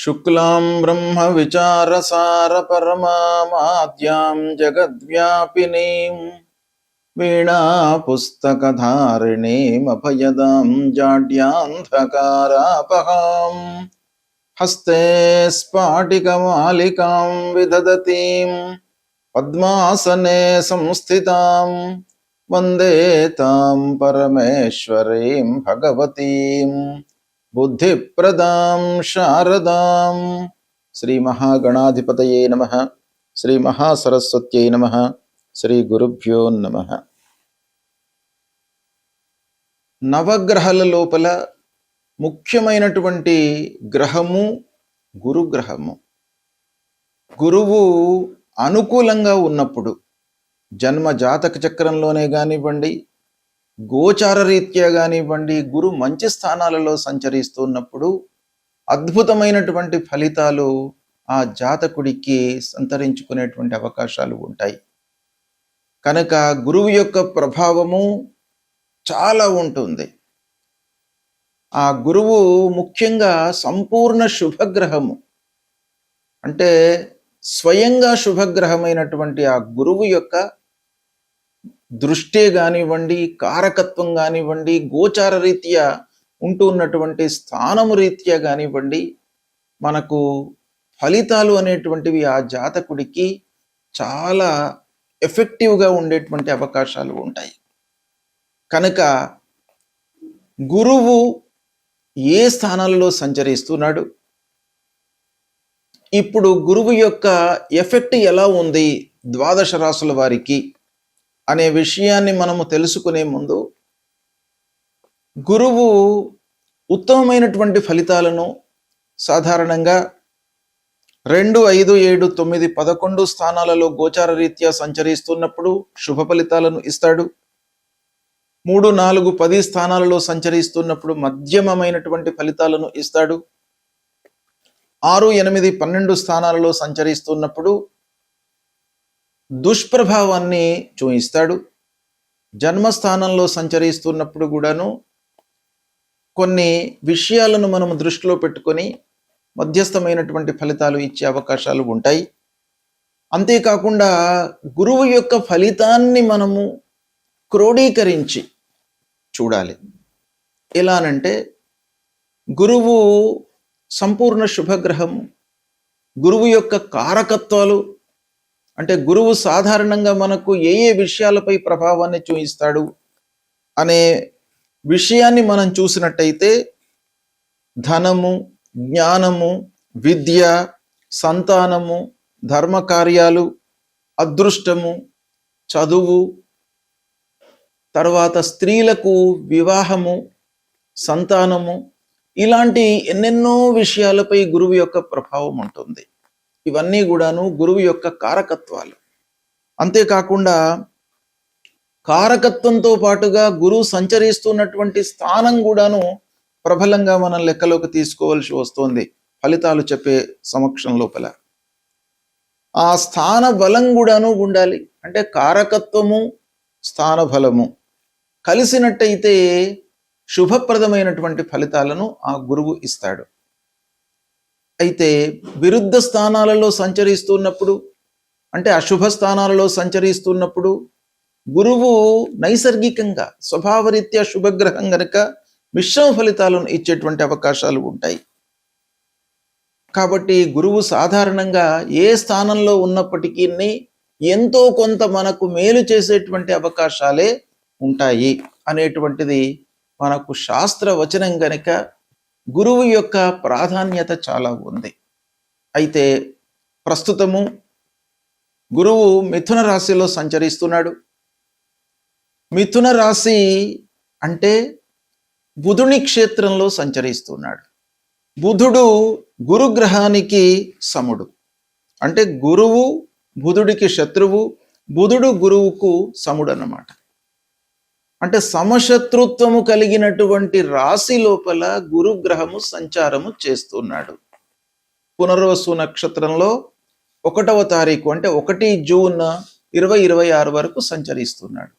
शुक्लां ब्रह्म विचारसार परमाद्यां जगद्व्यापिनीं वीणा पुस्तकधारिणीं अभयदां जाड्यान्धकारापहां हस्ते स्फाटिकमालिकां विदधतीं पद्मासने संस्थितां वन्दे तां परमेश्वरीं भगवतीं बुद्धिप्रदां शारदां। श्री महागणाधिपतये नमः। श्री महासरस्वत्यै नमः। శ్రీ గురుభ్యో నమః. నవగ్రహాల లోపల ముఖ్యమైనటువంటి గ్రహము గురుగ్రహము. గురువు అనుకూలంగా ఉన్నప్పుడు జన్మ జాతక చక్రంలోనే కానివ్వండి, గోచార రీత్యా కానివ్వండి, గురు మంచి స్థానాలలో సంచరిస్తున్నప్పుడు అద్భుతమైనటువంటి ఫలితాలు ఆ జాతకుడికి సంతరించుకునేటువంటి అవకాశాలు ఉంటాయి. కనుక గురువు యొక్క ప్రభావము చాలా ఉంటుంది. ఆ గురువు ముఖ్యంగా సంపూర్ణ శుభగ్రహము, అంటే స్వయంగా శుభగ్రహమైనటువంటి ఆ గురువు యొక్క దృష్టి కానివ్వండి, కారకత్వం కానివ్వండి, గోచార రీత్యా ఉంటున్నటువంటి స్థానము రీత్యా కానివ్వండి, మనకు ఫలితాలు అనేటువంటివి ఆ జాతకుడికి చాలా ఎఫెక్టివ్గా ఉండేటువంటి అవకాశాలు ఉంటాయి. కనుక గురువు ఏ స్థానాలలో సంచరిస్తున్నాడు, ఇప్పుడు గురువు యొక్క ఎఫెక్ట్ ఎలా ఉంది ద్వాదశ రాశుల వారికి అనే విషయాన్ని మనము తెలుసుకునే ముందు, గురువు ఉత్తమమైనటువంటి ఫలితాలను సాధారణంగా 2, 5, 7, 9, 11 స్థానాలలో గోచార రీత్యా సంచరిస్తున్నప్పుడు శుభ ఫలితాలను ఇస్తాడు. 3, 4, 10 స్థానాలలో సంచరిస్తున్నప్పుడు మధ్యమమైనటువంటి ఫలితాలను ఇస్తాడు. 6, 8, 12 స్థానాలలో సంచరిస్తున్నప్పుడు దుష్ప్రభావాన్ని చూయిస్తాడు. జన్మస్థానంలో సంచరిస్తున్నప్పుడు కూడాను కొన్ని విషయాలను మనము దృష్టిలో పెట్టుకొని మధ్యస్థమైనటువంటి ఫలితాలు ఇచ్చే అవకాశాలు ఉంటాయి. అంతేకాకుండా గురువు యొక్క ఫలితాన్ని మనము క్రోడీకరించి చూడాలి. ఎలానంటే, గురువు సంపూర్ణ శుభగ్రహము, గురువు యొక్క కారకత్వాలు, అంటే గురువు సాధారణంగా మనకు ఏ ఏ విషయాలపై ప్రభావాన్ని చూపిస్తాడు అనే విషయాన్ని మనం చూసినట్టయితే, ధనము, జ్ఞానము, విద్య, సంతానము, ధర్మకార్యాలు, అదృష్టము, చదువు, తర్వాత స్త్రీలకు వివాహము, సంతానము, ఇలాంటి ఎన్నెన్నో విషయాలపై గురువు యొక్క ప్రభావం ఉంటుంది. ఇవన్నీ కూడాను గురువు యొక్క కారకత్వాలు. అంతేకాకుండా కారకత్వంతో పాటుగా గురువు సంచరిస్తున్నటువంటి స్థానం కూడాను ప్రబలంగా మనం లెక్కలోకి తీసుకోవాల్సి వస్తుంది ఫలితాలు చెప్పే సమక్షం లోపల. ఆ స్థాన బలం కూడాను ఉండాలి. అంటే కారకత్వము, స్థాన బలము కలిసినట్టయితే శుభప్రదమైనటువంటి ఫలితాలను ఆ గురువు ఇస్తాడు. అయితే విరుద్ధ స్థానాలలో సంచరిస్తున్నప్పుడు, అంటే అశుభ స్థానాలలో సంచరిస్తున్నప్పుడు గురువు నైసర్గికంగా స్వభావరీత్యా శుభగ్రహం గనుక మిశ్రమ ఫలితాలను ఇచ్చేటువంటి అవకాశాలు ఉంటాయి. కాబట్టి గురువు సాధారణంగా ఏ స్థానంలో ఉన్నప్పటికీ ఎంతో కొంత మనకు మేలు చేసేటువంటి అవకాశాలే ఉంటాయి అనేటువంటిది మనకు శాస్త్ర వచనం గనుక గురువు యొక్క ప్రాధాన్యత చాలా ఉంది. అయితే ప్రస్తుతము గురువు మిథున రాశిలో సంచరిస్తున్నాడు. మిథున రాశి అంటే బుధుని క్షేత్రంలో సంచరిస్తున్నాడు. బుధుడు గురుగ్రహానికి సముడు, అంటే గురువు బుధుడికి శత్రువు, బుధుడు గురువుకు సముడు అన్నమాట. అంటే సమశత్రుత్వము కలిగినటువంటి రాశి లోపల గురుగ్రహము సంచారము చేస్తున్నాడు. పునర్వసు నక్షత్రంలో 1వ తారీఖు, అంటే 1 జూన్ 2026 వరకు సంచరిస్తున్నాడు.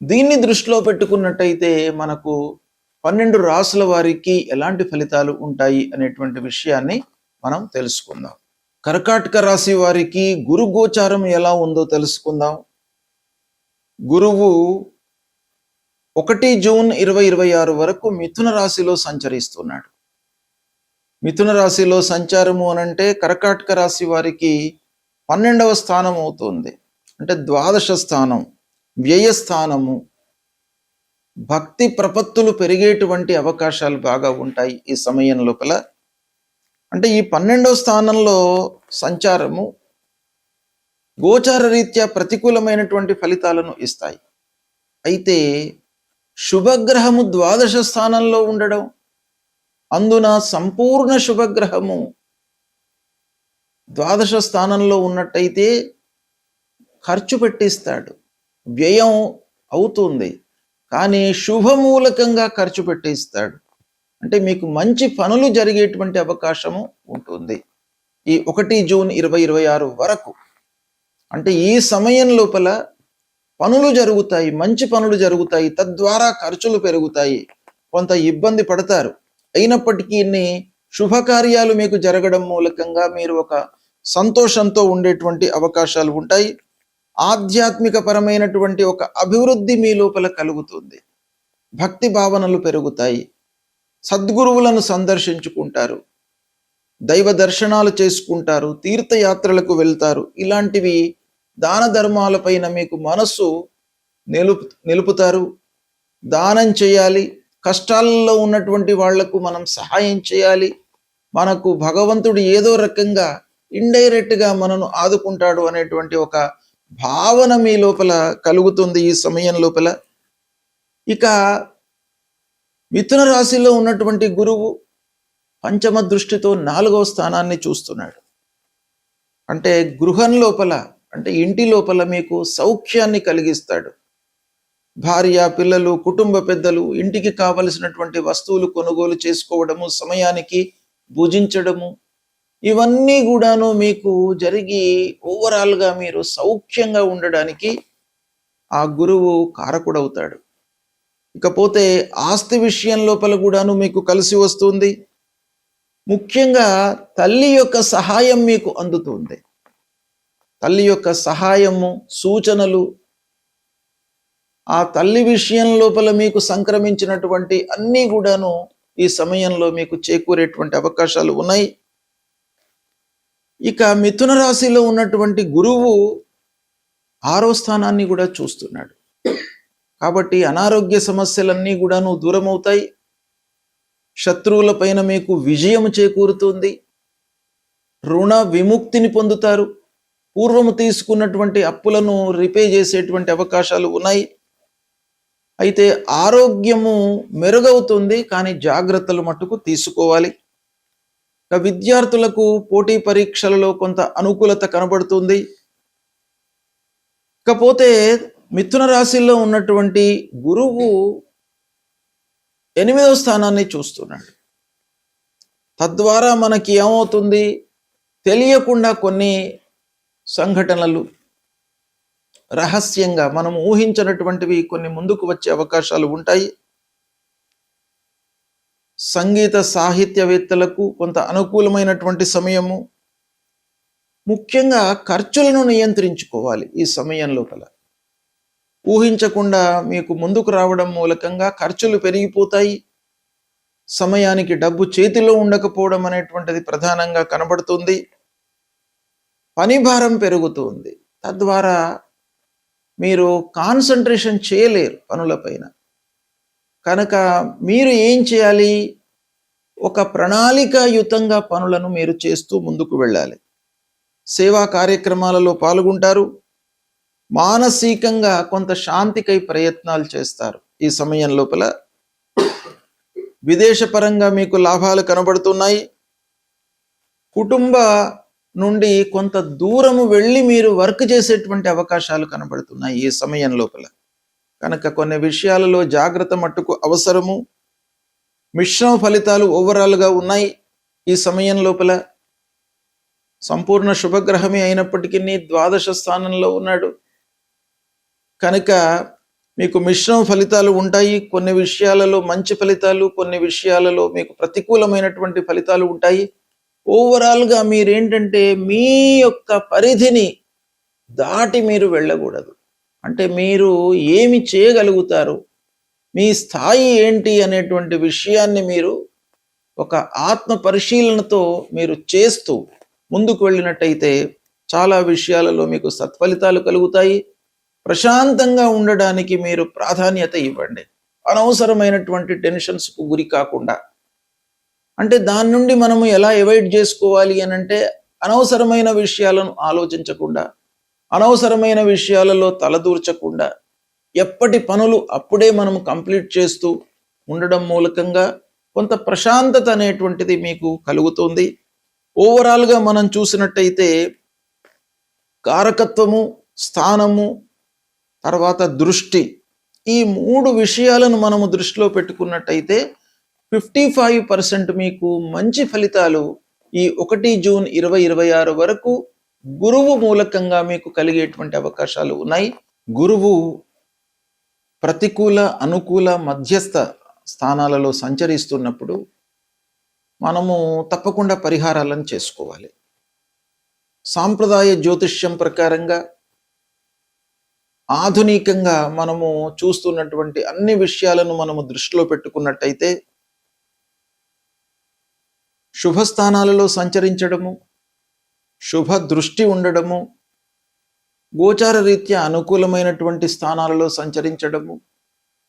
దీన్ని దృష్టిలో పెట్టుకున్నట్టయితే మనకు 12 రాసుల వారికి ఎలాంటి ఫలితాలు ఉంటాయి అనేటువంటి విషయాన్ని మనం తెలుసుకుందాం. కర్కాటక రాశి వారికి గురు గోచారం ఎలా ఉందో తెలుసుకుందాం. గురువు 1 జూన్ 2026 వరకు మిథున రాశిలో సంచరిస్తున్నాడు. మిథున రాశిలో సంచారము అనంటే కర్కాటక రాశి వారికి 12వ స్థానం అవుతుంది. అంటే ద్వాదశ స్థానం, వ్యయస్థానము. భక్తి ప్రపత్తులు పెరిగేటువంటి అవకాశాలు బాగా ఉంటాయి ఈ సమయం లోపల. అంటే ఈ 12వ స్థానంలో సంచారము గోచార రీత్యా ప్రతికూలమైనటువంటి ఫలితాలను ఇస్తాయి. అయితే శుభగ్రహము ద్వాదశ స్థానంలో ఉండడం, అందున సంపూర్ణ శుభగ్రహము ద్వాదశ స్థానంలో ఉన్నట్టయితే ఖర్చు పెట్టిస్తాడు, వ్యయం అవుతుంది, కానీ శుభమూలకంగా ఖర్చు పెట్టిస్తాడు. అంటే మీకు మంచి పనులు జరిగేటువంటి అవకాశము ఉంటుంది ఈ 1 జూన్ 2026 వరకు. అంటే ఈ సమయం లోపల పనులు జరుగుతాయి, మంచి పనులు జరుగుతాయి, తద్వారా ఖర్చులు పెరుగుతాయి, కొంత ఇబ్బంది పడతారు. అయినప్పటికీ శుభకార్యాలు మీకు జరగడం మూలకంగా మీరు ఒక సంతోషంతో ఉండేటువంటి అవకాశాలు ఉంటాయి. ఆధ్యాత్మిక పరమైనటువంటి ఒక అభివృద్ధి మీ లోపల కలుగుతుంది. భక్తి భావనలు పెరుగుతాయి, సద్గురువులను సందర్శించుకుంటారు, దైవ దర్శనాలు చేసుకుంటారు, తీర్థయాత్రలకు వెళ్తారు. ఇలాంటివి దాన ధర్మాలపైన మీకు మనస్సు నిలుపుతారు. దానం చేయాలి, కష్టాలలో ఉన్నటువంటి వాళ్లకు మనం సహాయం చేయాలి, మనకు భగవంతుడు ఏదో రకంగా ఇండైరెక్ట్గా మనను ఆదుకుంటాడు అనేటువంటి ఒక భావన మీ లోపల కలుగుతుంది ఈ సమయం లోపల. ఇక మిథున రాశిలో ఉన్నటువంటి గురువు పంచమ దృష్టితో 4వ స్థానాన్ని చూస్తున్నాడు. అంటే గృహం లోపల, అంటే ఇంటి లోపల మీకు సౌఖ్యాన్ని కలిగిస్తాడు. భార్య, పిల్లలు, కుటుంబ పెద్దలు ఇంటికి కావలసినటువంటి వస్తువులు కొనుగోలు చేసుకోవడము, సమయానికి భుజించడము, ఇవన్నీ కూడాను మీకు జరిగి ఓవరాల్గా మీరు సౌఖ్యంగా ఉండడానికి ఆ గురువు కారకుడవుతాడు. ఇకపోతే ఆస్తి విషయం లోపల కూడాను మీకు కలిసి వస్తుంది. ముఖ్యంగా తల్లి యొక్క సహాయం మీకు అందుతుంది. తల్లి యొక్క సహాయము, సూచనలు, ఆ తల్లి విషయం లోపల మీకు సంక్రమించినటువంటి అన్నీ కూడాను ఈ సమయంలో మీకు చేకూరేటువంటి అవకాశాలు ఉన్నాయి. ఇక మిథున రాశిలో ఉన్నటువంటి గురువు 6వ స్థానాన్ని కూడా చూస్తున్నాడు. కాబట్టి అనారోగ్య సమస్యలన్నీ కూడాను దూరమవుతాయి. శత్రువుల పైన మీకు విజయం చేకూరుతుంది. రుణ విముక్తిని పొందుతారు. పూర్వము తీసుకున్నటువంటి అప్పులను రిపే చేసేటువంటి అవకాశాలు ఉన్నాయి. అయితే ఆరోగ్యము మెరుగవుతుంది, కానీ జాగ్రత్తలు మట్టుకు తీసుకోవాలి. విద్యార్థులకు పోటీ పరీక్షలలో కొంత అనుకూలత కనబడుతుంది. ఇకపోతే మిథున రాశిలో ఉన్నటువంటి గురువు 8వ స్థానాన్ని చూస్తున్నాడు. తద్వారా మనకి ఏమవుతుంది, తెలియకుండా కొన్ని సంఘటనలు రహస్యంగా మనం ఊహించినటువంటివి కొన్ని ముందుకు వచ్చే అవకాశాలు ఉంటాయి. సంగీత సాహిత్యవేత్తలకు కొంత అనుకూలమైనటువంటి సమయము. ముఖ్యంగా ఖర్చులను నియంత్రించుకోవాలి ఈ సమయం లోపల. ఊహించకుండా మీకు ముందుకు రావడం మూలకంగా ఖర్చులు పెరిగిపోతాయి. సమయానికి డబ్బు చేతిలో ఉండకపోవడం అనేటువంటిది ప్రధానంగా కనబడుతుంది. పని భారం పెరుగుతుంది, తద్వారా మీరు కాన్సంట్రేషన్ చేయలేరు పనులపైన. కనుక మీరు ఏం చేయాలి, ఒక ప్రణాళికాయుతంగా పనులను మీరు చేస్తూ ముందుకు వెళ్ళాలి. సేవా కార్యక్రమాలలో పాల్గొంటారు. మానసికంగా కొంత శాంతికై ప్రయత్నాలు చేస్తారు ఈ సమయం లోపల. విదేశపరంగా మీకు లాభాలు కనబడుతున్నాయి. కుటుంబ నుండి కొంత దూరము వెళ్ళి మీరు వర్క్ చేసేటువంటి అవకాశాలు కనబడుతున్నాయి ఈ సమయం లోపల. కనుక కొన్ని విషయాలలో జాగ్రత్త మట్టుకు అవసరము. మిశ్రమ ఫలితాలు ఓవరాల్గా ఉన్నాయి ఈ సమయం లోపల. సంపూర్ణ శుభగ్రహమే అయినప్పటికీ ద్వాదశ స్థానంలో ఉన్నాడు కనుక మీకు మిశ్రమ ఫలితాలు ఉంటాయి. కొన్ని విషయాలలో మంచి ఫలితాలు, కొన్ని విషయాలలో మీకు ప్రతికూలమైనటువంటి ఫలితాలు ఉంటాయి. ఓవరాల్గా మీరేంటంటే మీ యొక్క పరిధిని దాటి మీరు వెళ్ళకూడదు. అంటే మీరు ఏమి చేయగలుగుతారు, మీ స్థాయి ఏంటి అనేటువంటి విషయాన్ని మీరు ఒక ఆత్మ పరిశీలనతో మీరు చేస్తూ ముందుకు వెళ్ళినట్టయితే చాలా విషయాలలో మీకు సత్ఫలితాలు కలుగుతాయి. ప్రశాంతంగా ఉండడానికి మీరు ప్రాధాన్యత ఇవ్వండి. అనవసరమైనటువంటి టెన్షన్స్కు గురి కాకుండా, అంటే దాని నుండి మనము ఎలా అవాయిడ్ చేసుకోవాలి అని అంటే అనవసరమైన విషయాలను ఆలోచించకుండా, అనవసరమైన విషయాలలో తలదూర్చకుండా, ఎప్పటి పనులు అప్పుడే మనము కంప్లీట్ చేస్తూ ఉండడం మూలకంగా కొంత ప్రశాంతత అనేటువంటిది మీకు కలుగుతుంది. ఓవరాల్గా మనం చూసినట్టయితే కారకత్వము, స్థానము, తర్వాత దృష్టి, ఈ 3 విషయాలను మనము దృష్టిలో పెట్టుకున్నట్టయితే 55% మీకు మంచి ఫలితాలు ఈ 1 జూన్ 2026 వరకు గురువు మూలకంగా మీకు కలిగేటువంటి అవకాశాలు ఉన్నాయి. గురువు ప్రతికూల, అనుకూల, మధ్యస్థ స్థానాలలో సంచరిస్తున్నప్పుడు మనము తప్పకుండా పరిహారాలను చేసుకోవాలి. సాంప్రదాయ జ్యోతిష్యం ప్రకారంగా, ఆధునికంగా మనము చూస్తున్నటువంటి అన్ని విషయాలను మనము దృష్టిలో పెట్టుకున్నట్టయితే శుభస్థానాలలో సంచరించడము, శుభ దృష్టి ఉండడము, గోచార రీత్యా అనుకూలమైనటువంటి స్థానాలలో సంచరించడము,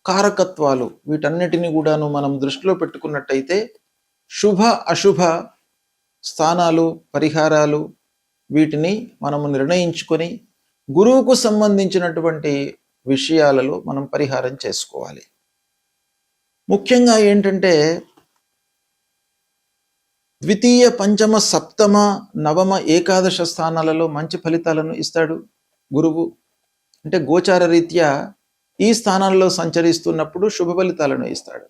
కారకత్వాలు, వీటన్నిటిని కూడాను మనం దృష్టిలో పెట్టుకున్నట్టయితే శుభ అశుభ స్థానాలు, పరిహారాలు, వీటిని మనము నిర్ణయించుకొని గురువుకు సంబంధించినటువంటి విషయాలలో మనం పరిహారం చేసుకోవాలి. ముఖ్యంగా ఏంటంటే ద్వితీయ, పంచమ, సప్తమ, నవమ, ఏకాదశ స్థానాలలో మంచి ఫలితాలను ఇస్తాడు గురువు. అంటే గోచార రీత్యా ఈ స్థానాల్లో సంచరిస్తున్నప్పుడు శుభ ఫలితాలను ఇస్తాడు.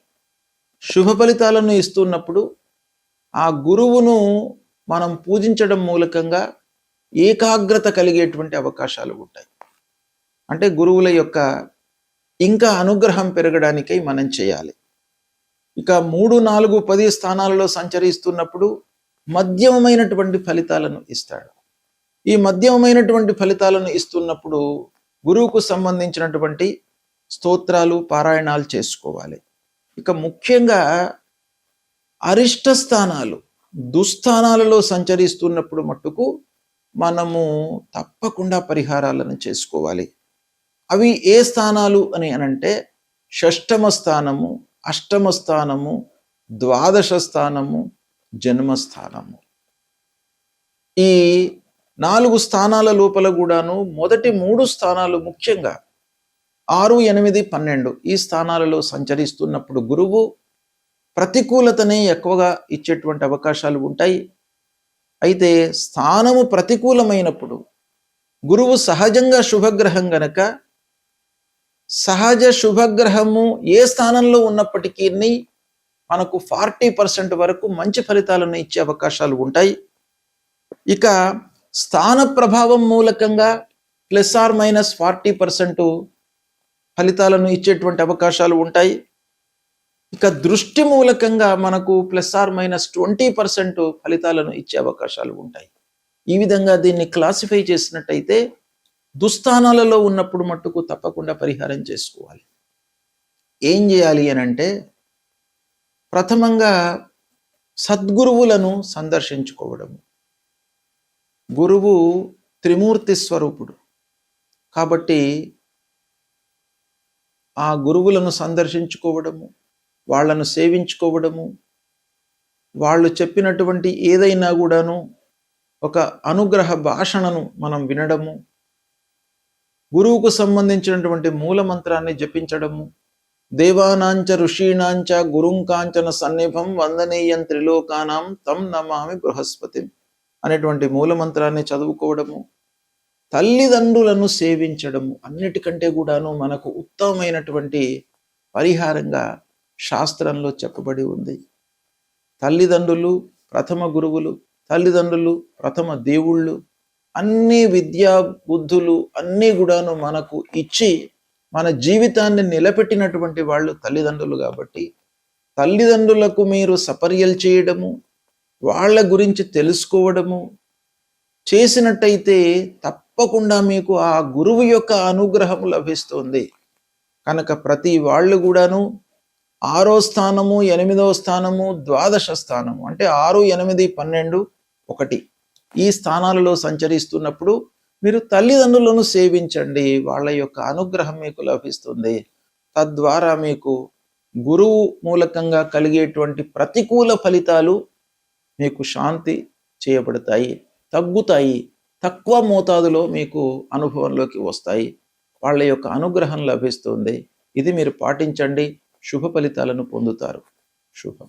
శుభ ఫలితాలను ఇస్తున్నప్పుడు ఆ గురువును మనం పూజించడం మూలకంగా ఏకాగ్రత కలిగేటువంటి అవకాశాలు ఉంటాయి. అంటే గురువుల యొక్క ఇంకా అనుగ్రహం పెరగడానికై మనం చేయాలి. ఇక 3, 4, 10 స్థానాలలో సంచరిస్తున్నప్పుడు మధ్యమమైనటువంటి ఫలితాలను ఇస్తాడు. ఈ మధ్యమమైనటువంటి ఫలితాలను ఇస్తున్నప్పుడు గురువుకు సంబంధించినటువంటి స్తోత్రాలు, పారాయణాలు చేసుకోవాలి. ఇక ముఖ్యంగా అరిష్ట స్థానాలు, దుస్థానాలలో సంచరిస్తున్నప్పుడు మట్టుకు మనము తప్పకుండా పరిహారాలను చేసుకోవాలి. అవి ఏ స్థానాలు అని అనంటే షష్టమ స్థానము, అష్టమ స్థానము, ద్వాదశ స్థానము, జన్మస్థానము. ఈ 4 స్థానాల లోపల కూడాను మొదటి 3 స్థానాలు ముఖ్యంగా 6, 8, 12 ఈ స్థానాలలో సంచరిస్తున్నప్పుడు గురువు ప్రతికూలతనే ఎక్కువగా ఇచ్చేటువంటి అవకాశాలు ఉంటాయి. అయితే స్థానము ప్రతికూలమైనప్పుడు గురువు సహజంగా శుభగ్రహం గనక సహజ శుభగ్రహము ఏ స్థానంలో ఉన్నప్పటికీ మనకు 40% వరకు మంచి ఫలితాలను ఇచ్చే అవకాశాలు ఉంటాయి. ఇక స్థాన ప్రభావం మూలకంగా ±40% ఫలితాలను ఇచ్చేటువంటి అవకాశాలు ఉంటాయి. ఇక దృష్టి మూలకంగా మనకు ±20% ఫలితాలను ఇచ్చే అవకాశాలు ఉంటాయి. ఈ విధంగా దీన్ని క్లాసిఫై చేసినట్టయితే దుస్థానాలలో ఉన్నప్పుడు మట్టుకు తప్పకుండా పరిహారం చేసుకోవాలి. ఏం చేయాలి అని అంటే ప్రథమంగా సద్గురువులను సందర్శించుకోవడము. గురువు త్రిమూర్తి స్వరూపుడు కాబట్టి ఆ గురువులను సందర్శించుకోవడము, వాళ్ళను సేవించుకోవడము, వాళ్ళు చెప్పినటువంటి ఏదైనా కూడాను ఒక అనుగ్రహ భాషణను మనం వినడము, గురువుకు సంబంధించినటువంటి మూల మంత్రాన్ని జపించడము, దేవానాంచ ఋషీణాంచ గురుంకాంచన సన్నిభం వందనీయం త్రిలోకానాం తం నమామి బృహస్పతి అనేటువంటి మూల మంత్రాన్ని చదువుకోవడము, తల్లిదండ్రులను సేవించడము అన్నిటికంటే కూడాను మనకు ఉత్తమమైనటువంటి పరిహారంగా శాస్త్రంలో చెప్పబడి ఉంది. తల్లిదండ్రులు ప్రథమ గురువులు, తల్లిదండ్రులు ప్రథమ దేవుళ్ళు, అన్ని విద్యా బుద్ధులు అన్నీ కూడాను మనకు ఇచ్చి మన జీవితాన్ని నిలబెట్టినటువంటి వాళ్ళు తల్లిదండ్రులు. కాబట్టి తల్లిదండ్రులకు మీరు సపర్యలు చేయడము, వాళ్ళ గురించి తెలుసుకోవడము చేసినట్టయితే తప్పకుండా మీకు ఆ గురువు యొక్క అనుగ్రహం లభిస్తుంది. కనుక ప్రతి వాళ్ళు కూడాను 6వ స్థానము, 8వ స్థానము, ద్వాదశ స్థానము అంటే 6, 8, 12, 1 ఈ స్థానాలలో సంచరిస్తున్నప్పుడు మీరు తల్లిదండ్రులను సేవించండి. వాళ్ళ యొక్క అనుగ్రహం మీకు లభిస్తుంది. తద్వారా మీకు గురువు మూలకంగా కలిగేటువంటి ప్రతికూల ఫలితాలు మీకు శాంతి చేయబడతాయి, తగ్గుతాయి, తక్కువ మోతాదులో మీకు అనుభవంలోకి వస్తాయి. వాళ్ళ యొక్క అనుగ్రహం లభిస్తుంది. ఇది మీరు పాటించండి, శుభ ఫలితాలను పొందుతారు. శుభం.